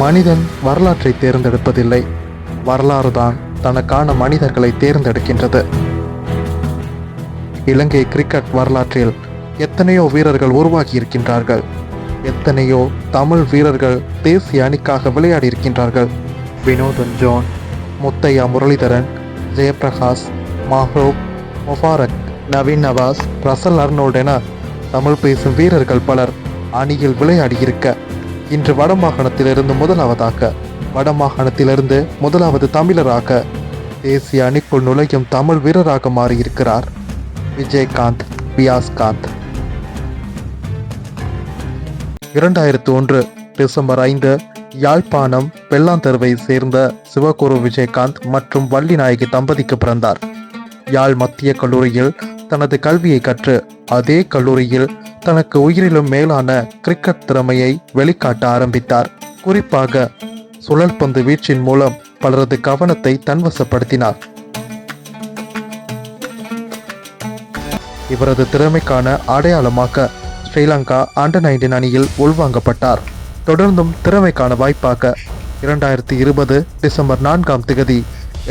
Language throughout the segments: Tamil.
மனிதன் வரலாற்றை தேர்ந்தெடுப்பதில்லை, வரலாறு தான் தனக்கான மனிதர்களை தேர்ந்தெடுக்கின்றது. இலங்கை கிரிக்கெட் வரலாற்றில் எத்தனையோ வீரர்கள் உருவாகி இருக்கின்றார்கள். எத்தனையோ தமிழ் வீரர்கள் தேசிய அணிக்காக விளையாடி இருக்கின்றார்கள். Vinothan John, Muttiah Muralitharan, Jayaprakash, Maharoof, Mubarak, Naveen Nawaz, Russel Arnold என தமிழ் பேசும் வீரர்கள் பலர் அணியில் விளையாடி இருக்க, இன்று வடமாகாணத்திலிருந்து முதலாவது தமிழராக தேசிய அணிக்குள் நுழையும் தமிழ் வீரராக மாறியிருக்கிறார் விஜயகாந்த் வியாஸ்காந்த். 2001 டிசம்பர் 5 யாழ்ப்பாணம் பெல்லாந்தருவை சேர்ந்த சிவகுரு விஜயகாந்த் மற்றும் வள்ளிநாயகி தம்பதிக்கு பிறந்தார். யாழ் மத்திய கல்லூரியில் தனது கல்வியை கற்று அதே கல்லூரியில் தனக்கு உயிரிலும் மேலான கிரிக்கெட் திறமையை வெளிக்காட்ட ஆரம்பித்தார். குறிப்பாக சுழல் பந்து வீச்சின் மூலம் பலரது கவனத்தை தன்வசப்படுத்தினார். இவரது திறமைக்கான அடையாளமாக ஸ்ரீலங்கா அண்டர்-19 அணியில் உள்வாங்கப்பட்டார். தொடர்ந்தும் திறமைக்கான வாய்ப்பாக 2020 டிசம்பர் 4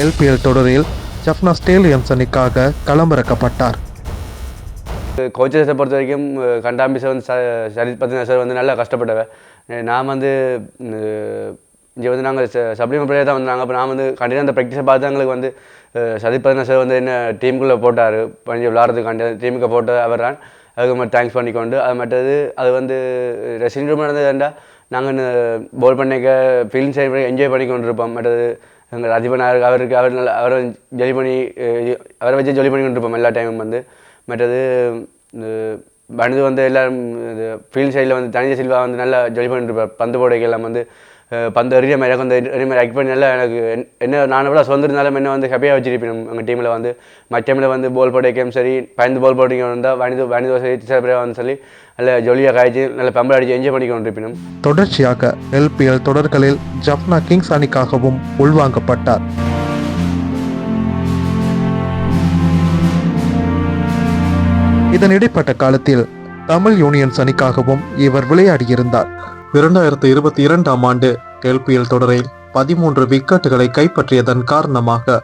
LPL தொடரில் ஜஃப்னா ஸ்டேலியன்ஸ் அணிக்காக களமிறக்கப்பட்டார். கோச்சஸை பொறுத்த வரைக்கும் கண்டாம்பி சார் சரித் பத்தின சார் நல்லா கஷ்டப்பட்டவன். நான் இங்கே நாங்கள் சப்ளிமெண்ட் பிளேயர் தான் வந்தாங்க. அப்போ நான் கண்டிப்பாக அந்த ப்ராக்டிஸை பார்த்து எங்களுக்கு சரித் பத்தின சார் என்ன டீமுக்குள்ளே போட்டார், கொஞ்சம் விளாட்றதுக்காண்டி டீமுக்கு போட்டு அவர் தான். அதுக்கு தேங்க்ஸ் பண்ணிக்கொண்டு அது மற்றது அது ரெசிங் ரூம் நடந்ததுண்டா நாங்கள் போல் பண்ணிக்க ஃபீலிங் சைட் என்ஜாய் பண்ணிக்கொண்டு இருப்போம். மற்றது எங்கள் ரதிபன் அவரை ஜொலி பண்ணி அவரை வச்சு ஜொலி பண்ணி கொண்டு இருப்போம் எல்லா டைமும். மற்றது எல்லோரும் ஃபீல்ட் சைடில் தனிஜ சில்வா நல்லா ஜொலி பண்ணிட்டு பந்து போடைக்கெல்லாம் பந்து எறிய மாதிரி எறிய மாதிரி ஆக்ட் பண்ணி நல்லா எனக்கு என்ன நான் விட சொந்திருந்தாலும் என்ன ஹாப்பியாக வச்சுருப்பேன். எங்கள் டீமில் மற்ற டைமில் போல் போடைக்கும் சரி, பயந்து போல் போட்டிங்க வந்தால் வணிதோ சரி திசைப்பிரியாக சொல்லி நல்லா ஜொலியாக காய்ச்சி நல்லா பம்பல் அடித்து என்ஜாய் பண்ணிக்கொண்டு இருப்பினும். தொடர்ச்சியாக LPL தொடர்களில் ஜஃப்னா கிங்ஸ் அணிக்காகவும் உள்வாங்கப்பட்டார். இதன் இடைப்பட்ட காலத்தில் தமிழ் யூனியன்ஸ் அணிக்காகவும் இவர் விளையாடியிருந்தார். 2022 ஆண்டு LPL தொடரில் 13 விக்கெட்டுகளை கைப்பற்றியதன் காரணமாக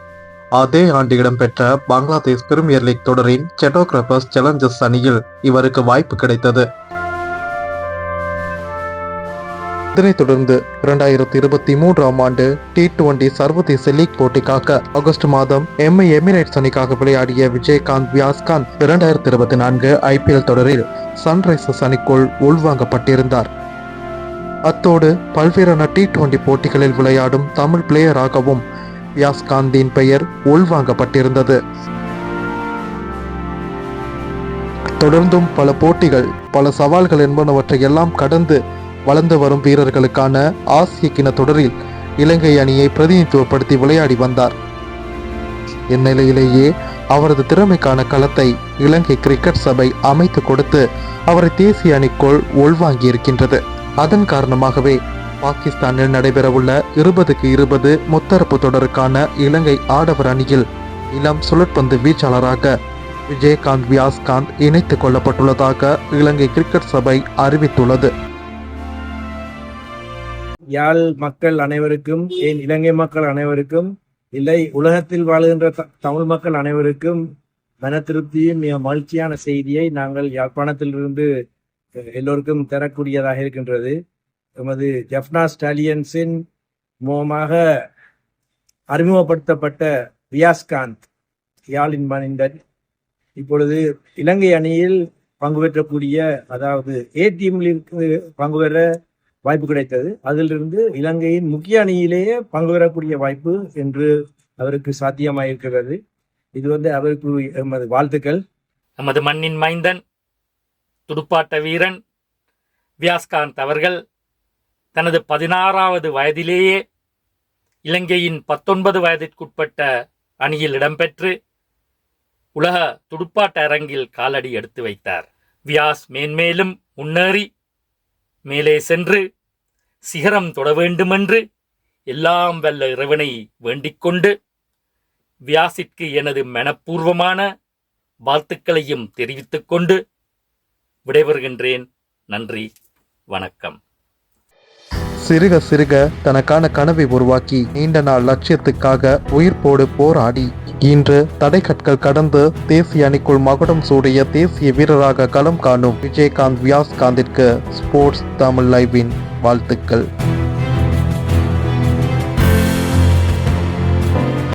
அதே ஆண்டு இடம்பெற்ற பங்களாதேஷ் பிரீமியர் லீக் தொடரின் செட்டோகிராஃபர்ஸ் சேலஞ்சர்ஸ் அணியில் இவருக்கு வாய்ப்பு கிடைத்தது. இதனைத் தொடர்ந்து 2023 ஆண்டு T20 சர்வதேச லீக் போட்டிக்காக ஆகஸ்ட் மாதம் MI எமிரேட்ஸ் அணிக்காக விளையாடிய விஜயகாந்த் வியாஸ்காந்த் 2024 IPL தொடரில் சன்ரைசர்ஸ் அணிக்குள் உள்வாங்கப்பட்டிருந்தார். அத்தோடு பல்வேறான T20 போட்டிகளில் விளையாடும் தமிழ் பிளேயராகவும் வியாஸ்காந்தின் பெயர் உள்வாங்கப்பட்டிருந்தது. தொடர்ந்தும் பல போட்டிகள், பல சவால்கள் என்பனவற்றை எல்லாம் கடந்து வளர்ந்து வரும் வீரர்களுக்கான ஆசிய கிண தொடரில் இலங்கை அணியை பிரதிநிதித்துவப்படுத்தி விளையாடி வந்தார். இந்நிலையிலேயே அவரது திறமைக்கான களத்தை இலங்கை கிரிக்கெட் சபை அமைத்து கொடுத்து அவரை தேசிய அணிக்குள் உள்வாங்கி இருக்கின்றது. அதன் காரணமாகவே பாகிஸ்தானில் நடைபெறவுள்ள 20-20 முத்தரப்பு தொடருக்கான இலங்கை ஆடவர் அணியில் இளம் சுழற்பந்து வீச்சாளராக விஜயகாந்த் வியாஸ்காந்த் இணைத்துக் கொள்ளப்பட்டுள்ளதாக இலங்கை கிரிக்கெட் சபை அறிவித்துள்ளது. யாழ் மக்கள் அனைவருக்கும், ஏன் இலங்கை மக்கள் அனைவருக்கும் இல்லை, உலகத்தில் வாழுகின்ற தமிழ் மக்கள் அனைவருக்கும் மன திருப்தியும் மகிழ்ச்சியான செய்தியை நாங்கள் யாழ்ப்பாணத்திலிருந்து எல்லோருக்கும் தரக்கூடியதாக இருக்கின்றது. எமது ஜஃப்னா ஸ்டாலியன்ஸின் மூலமாக அறிமுகப்படுத்தப்பட்ட வியாஸ்காந்த் யாழின் மனிதன் இப்பொழுது இலங்கை அணியில் பங்கு பெற்றக்கூடிய, அதாவது A டீமில் பங்கு பெற வாய்ப்பு கிடைத்தது. அதிலிருந்து இலங்கையின் முக்கிய அணியிலேயே பங்கு பெறக்கூடிய வாய்ப்பு என்று அவருக்கு சாத்தியமாயிருக்கிறது. இது அவருக்கு எமது வாழ்த்துக்கள். நமது மண்ணின் மைந்தன், துடுப்பாட்ட வீரன் வியாஸ்காந்த் அவர்கள் தனது 16வது வயதிலேயே இலங்கையின் 19 வயதிற்குட்பட்ட அணியில் இடம்பெற்று உலக துடுப்பாட்ட அரங்கில் காலடி எடுத்து வைத்தார். வியாஸ் மேன்மேலும் முன்னேறி மேலே சென்று சிகரம் தொட வேண்டுமென்று எல்லாம் வல்ல இறைவனை வேண்டிக்கொண்டு வியாசிற்கு எனது மனப்பூர்வமான வாழ்த்துக்களையும் தெரிவித்துக் கொண்டு விடைபெறுகின்றேன். நன்றி, வணக்கம். சிறுக சிறுக தனக்கான கனவை உருவாக்கி நீண்ட நாள் லட்சியத்துக்காக உயிர்ப்போடு போராடி இன்று தடைக்கற்கள் கடந்து தேசிய அணிக்குள் மகுடம் சூடிய தேசிய வீரராக களம் காணும் விஜயகாந்த் வியாஸ்காந்திற்கு ஸ்போர்ட்ஸ் தமிழ் லைவின் வாழ்த்துக்கள்.